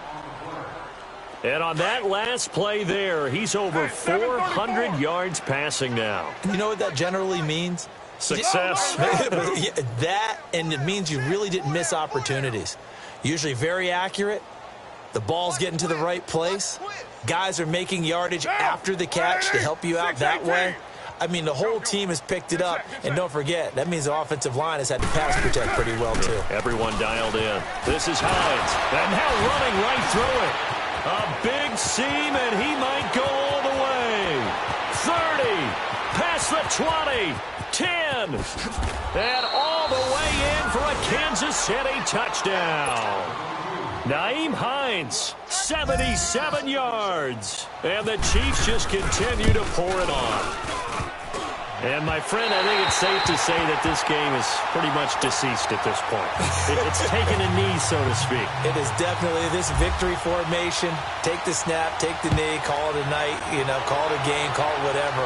And on that last play there, he's over 400 yards passing now. You know what that generally means? Success. That, and it means you really didn't miss opportunities. Usually very accurate. The ball's getting to the right place. Guys are making yardage after the catch to help you out that way. I mean, the whole team has picked it up. And don't forget, that means the offensive line has had to pass protect pretty well, too. Everyone dialed in. This is Hines. And now running right through it. A big seam, and he might go all the way. 30, past the 20, 10, and all the way in for a Kansas City touchdown. Nyheim Hines, 77 yards. And the Chiefs just continue to pour it on. And, my friend, I think it's safe to say that this game is pretty much deceased at this point. It's taken a knee, so to speak. It is definitely this victory formation. Take the snap, take the knee, call it a night, call it a game, call it whatever.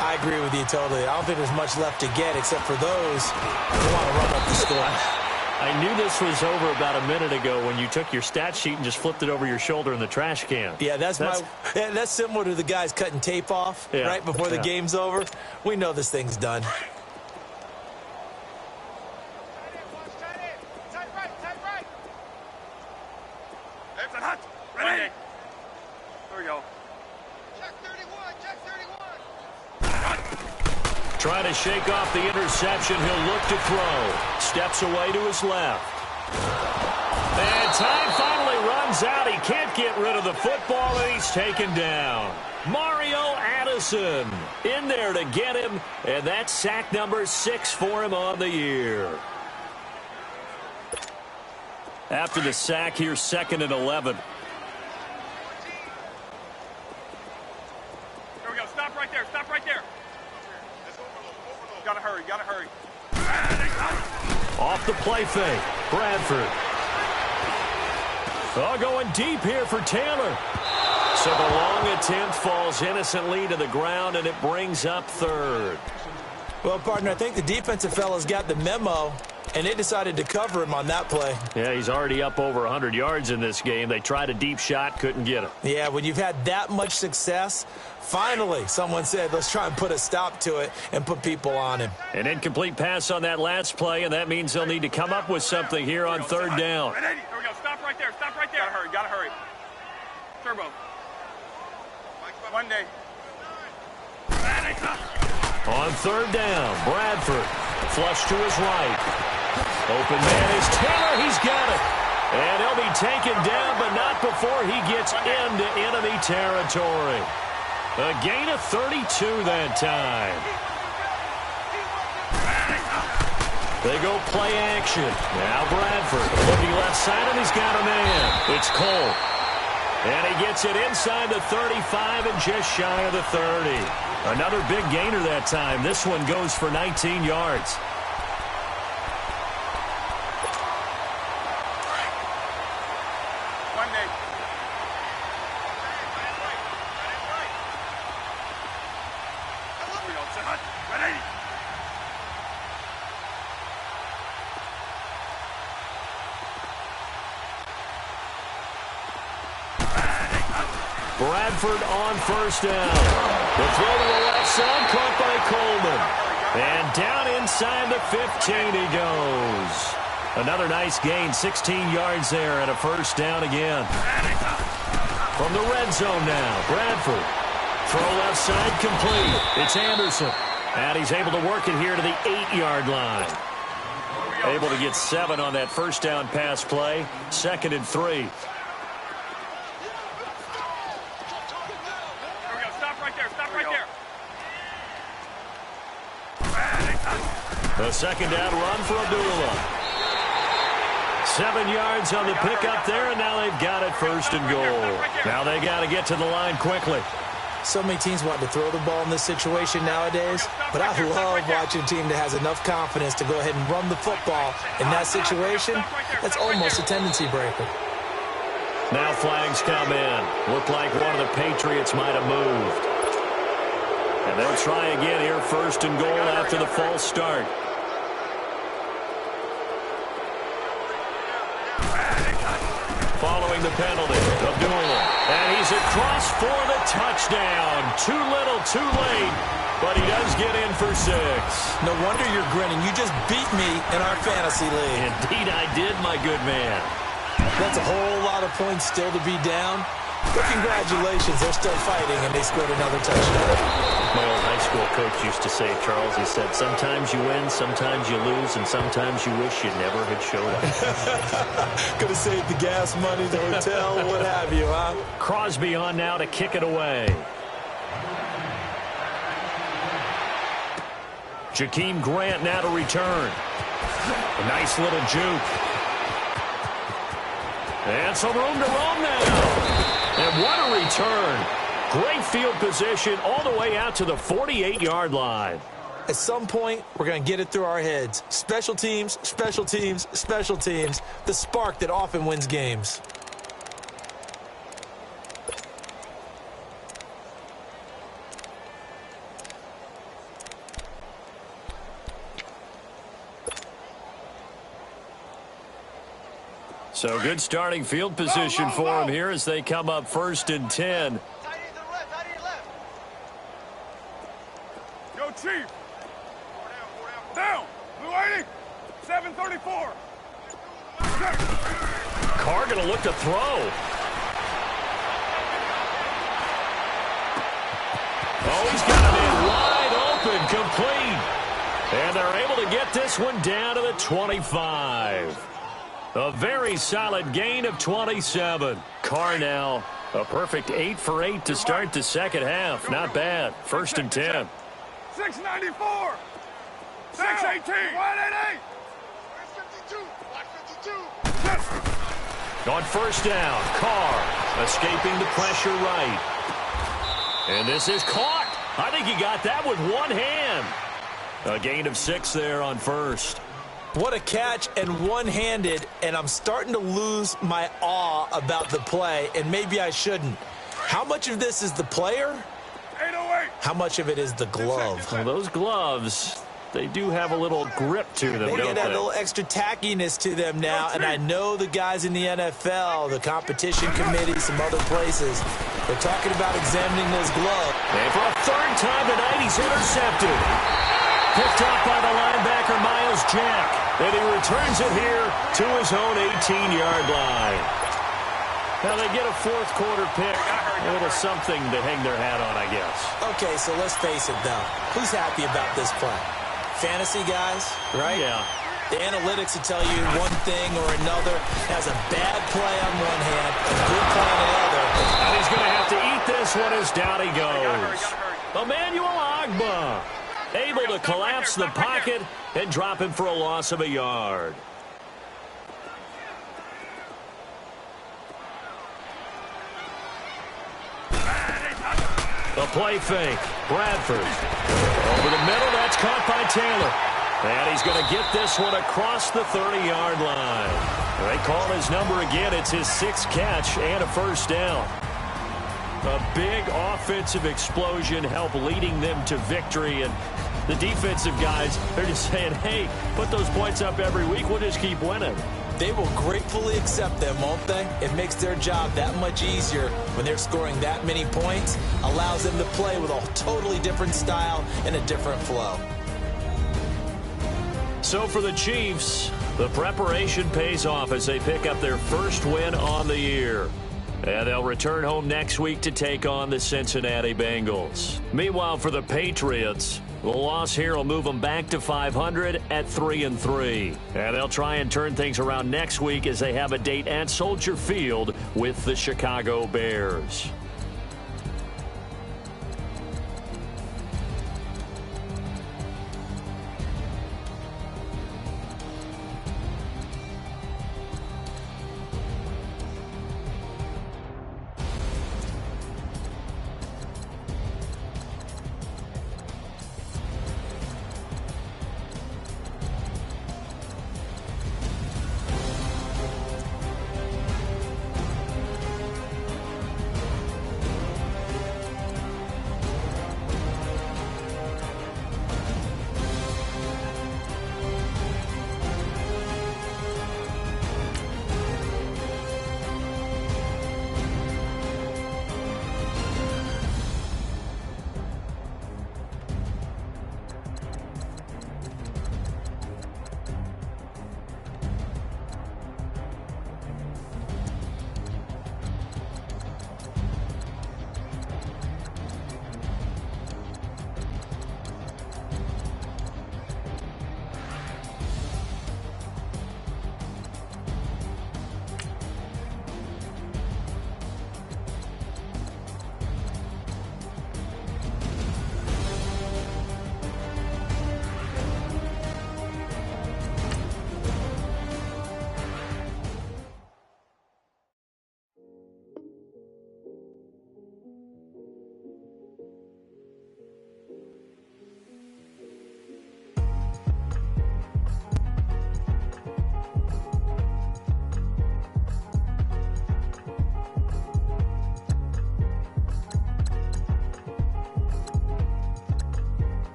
I agree with you totally. I don't think there's much left to get except for those who want to run up the score. I knew this was over about a minute ago when you took your stat sheet and just flipped it over your shoulder in the trash can. Yeah, that's similar to the guys cutting tape off right before the game's over. We know this thing's done. Ready? There we go. Check 31, check 31. Trying to shake off the interception. He'll look to throw. Steps away to his left. And time finally runs out. He can't get rid of the football, and he's taken down. Mario Addison in there to get him, and that's sack number 6 for him on the year. After the sack, here's 2nd and 11. There we go. Stop right there. Stop right there. Gotta hurry. Gotta hurry. Off the play fake. Bradford. Oh, going deep here for Taylor. So the long attempt falls innocently to the ground, and it brings up 3rd. Well, partner, I think the defensive fellas got the memo, and they decided to cover him on that play. Yeah, he's already up over 100 yards in this game. They tried a deep shot, couldn't get him. Yeah, when you've had that much success, finally someone said, let's try and put a stop to it and put people on him. An incomplete pass on that last play, and that means they'll need to come up with something here on 3rd down. There we go. Stop right there. Stop right there. Gotta hurry. Gotta hurry. Turbo. One day. On 3rd down, Bradford. Flush to his right. Open man is Taylor. He's got it. And he'll be taken down, but not before he gets into enemy territory. A gain of 32 that time. They go play action. Now Bradford looking left side, and he's got a man. It's Cole. And he gets it inside the 35 and just shy of the 30. Another big gainer that time. This one goes for 19 yards. One day. Here we go. Sit hot. Ready? Bradford on 1st down. The throw to the left side, caught by Coleman. And down inside the 15 he goes. Another nice gain, 16 yards there, and a 1st down again. From the red zone now, Bradford. Throw left side, complete. It's Anderson. And he's able to work it here to the 8-yard line. Able to get 7 on that 1st down pass play. 2nd and 3. The 2nd down run for Abdullah. 7 yards on the pickup there, and now they've got it 1st and goal. Now they got to get to the line quickly. So many teams want to throw the ball in this situation nowadays, but I love watching a team that has enough confidence to go ahead and run the football. In that situation, that's almost a tendency breaker. Now flags come in. Looked like one of the Patriots might have moved. And they'll try again here, 1st and goal after the false start. Following the penalty, Abdullah. And he's across for the touchdown. Too little, too late, but he does get in for 6. No wonder you're grinning. You just beat me in our fantasy league. Indeed I did, my good man. That's a whole lot of points still to be down. But congratulations, they're still fighting, and they scored another touchdown. My old high school coach used to say, Charles, he said, sometimes you win, sometimes you lose, and sometimes you wish you never had showed up. Could have saved the gas money, the hotel, what have you, huh? Crosby on now to kick it away. Jakeem Grant now to return. A nice little juke. And some room to roam now. And what a return. Great field position all the way out to the 48-yard line. At some point, we're going to get it through our heads. Special teams, special teams, special teams. The spark that often wins games. So good starting field position for him here as they come up 1st and 10. Tight end to the left, tight end to the left. Yo, Chief. Down. Blue 80. 734. Carr going to look to throw. Oh, he's got it in wide open, complete. And they're able to get this one down to the 25. A very solid gain of 27. Carr now a perfect 8 for 8 to start the second half. Not bad. 1st and 10. 694. 618. 188. 52. Black 52. On 1st down, Carr escaping the pressure right. And this is caught. I think he got that with one hand. A gain of 6 there on 1st. What a catch, and one-handed, and I'm starting to lose my awe about the play, and maybe I shouldn't. How much of this is the player? 808. How much of it is the glove? Well, those gloves, they do have a little grip to them, They don't get that they? little extra tackiness to them now, and I know the guys in the NFL, the competition committee, some other places, they're talking about examining those gloves. And for a 3rd time tonight, he's intercepted. Picked up by the linebacker, Miles Jack. And he returns it here to his own 18-yard line. Now they get a 4th quarter pick. A little something to hang their hat on, I guess. Okay, so let's face it, though. Who's happy about this play? Fantasy guys, right? Yeah. The analytics will tell you one thing or another. Has a bad play on one hand, a good play on the other. And he's going to have to eat this one as down he goes. Emmanuel Ogbah able to collapse the pocket and drop him for a loss of a yard. The play fake. Bradford. Over the middle. That's caught by Taylor. And he's going to get this one across the 30-yard line. They call his number again. It's his 6th catch and a 1st down. A big offensive explosion helped leading them to victory. And the defensive guys, they're just saying, hey, put those points up every week. We'll just keep winning. They will gratefully accept them, won't they? It makes their job that much easier when they're scoring that many points. Allows them to play with a totally different style and a different flow. So for the Chiefs, the preparation pays off as they pick up their 1st win on the year. And they'll return home next week to take on the Cincinnati Bengals. Meanwhile, for the Patriots, the loss here will move them back to 500 at 3-3. And they'll try and turn things around next week as they have a date at Soldier Field with the Chicago Bears.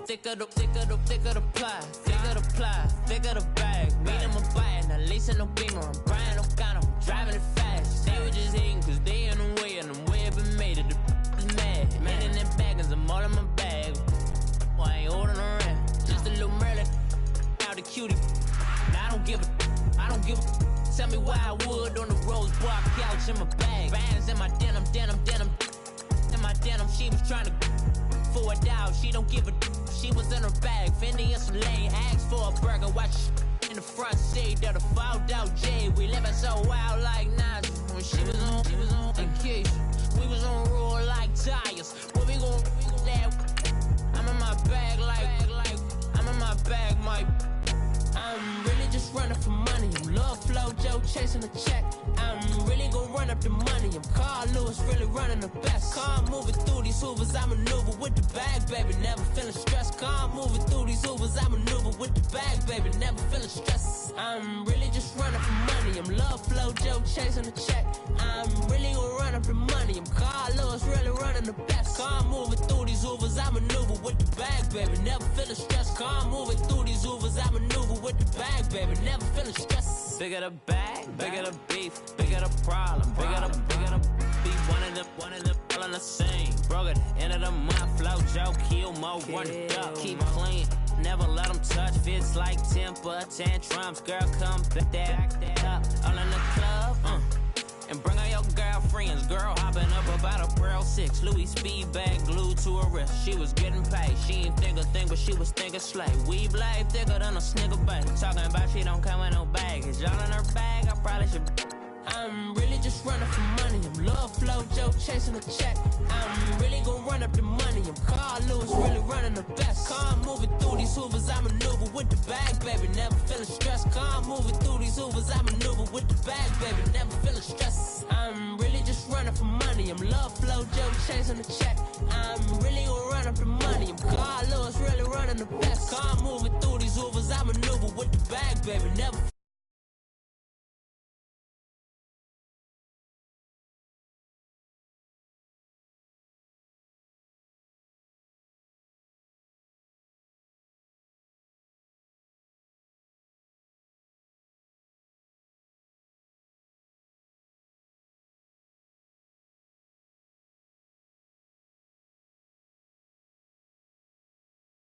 thicker the pie, thicker the ply, thicker the bag. Meet him a bite, now leasing no beamer. I'm Brian, no gun, I'm driving it fast. They were just hating cause they in the way, and the way it been made it, the is mad. Man in them baggins, I'm all in my bag. Well, I ain't holding around, just a little Merlin, out the cutie. Now I don't give a. Tell me why I would on the rose bar couch in my bag. Bands in my denim. In my denim, she was trying to for a doubt. She don't give a. She was in her bag. Fendi and some lane. Asked for a burger. Watch in the front seat of the fouled out J. We living so wild like Nas. When she was on vacation, we was on roll like tires. Where we gon' I'm in my bag like I'm in my bag, Mike. I'm really just running for money. I'm Love Flow Joe chasing the check. I'm really gon' run up the money. I'm Carl Lewis, really running the best. Car moving through these Hoovers, I maneuver with the bag, baby. Never feeling stressed. Car moving through these Hoovers, I maneuver with the bag, baby. Never feeling stressed. I'm really just running for money. I'm Love Flow Joe chasing the check. I'm really gon' run up the money. I'm Carl Lewis, really running the best. Car moving through these Hoovers, I maneuver with the bag, baby. Never feeling stressed. Car moving through these Hoovers, I maneuver with the bag, baby. Never feeling stressed. Bigger the bag, bigger the beef, bigger the problem, bigger the beef. One of them, all in the same. Broke at the end of the month, flow Joe, kill mo, run it up, keep clean. Never let them touch, fits like temper tantrums. Girl, come back that up, all in the club, and bring all your girlfriends. Girl hopping up about a Pearl 6 Louis speed bag glued to her wrist. She was getting paid, she ain't think a thing, but she was thinking slay. We blade thicker than a snicker bag. Talking about she don't come with no baggage. Y'all in her bag, I probably should. I'm really just running for money. I'm Love Flow Joe chasing a check. I'm really gon' run up the money. I'm Carl Lewis, really running the best. Car moving through these Hoovers, I maneuver with the bag, baby. Never feeling stressed. Car moving through these Hoovers, I maneuver with the bag, baby. Never feeling stressed. I'm really just running for money. I'm Love Flow Joe chasing the check. I'm really gon' run up the money. I'm Carl Lewis, really running the best. Car moving through these Hoovers, I maneuver with the bag, baby. Never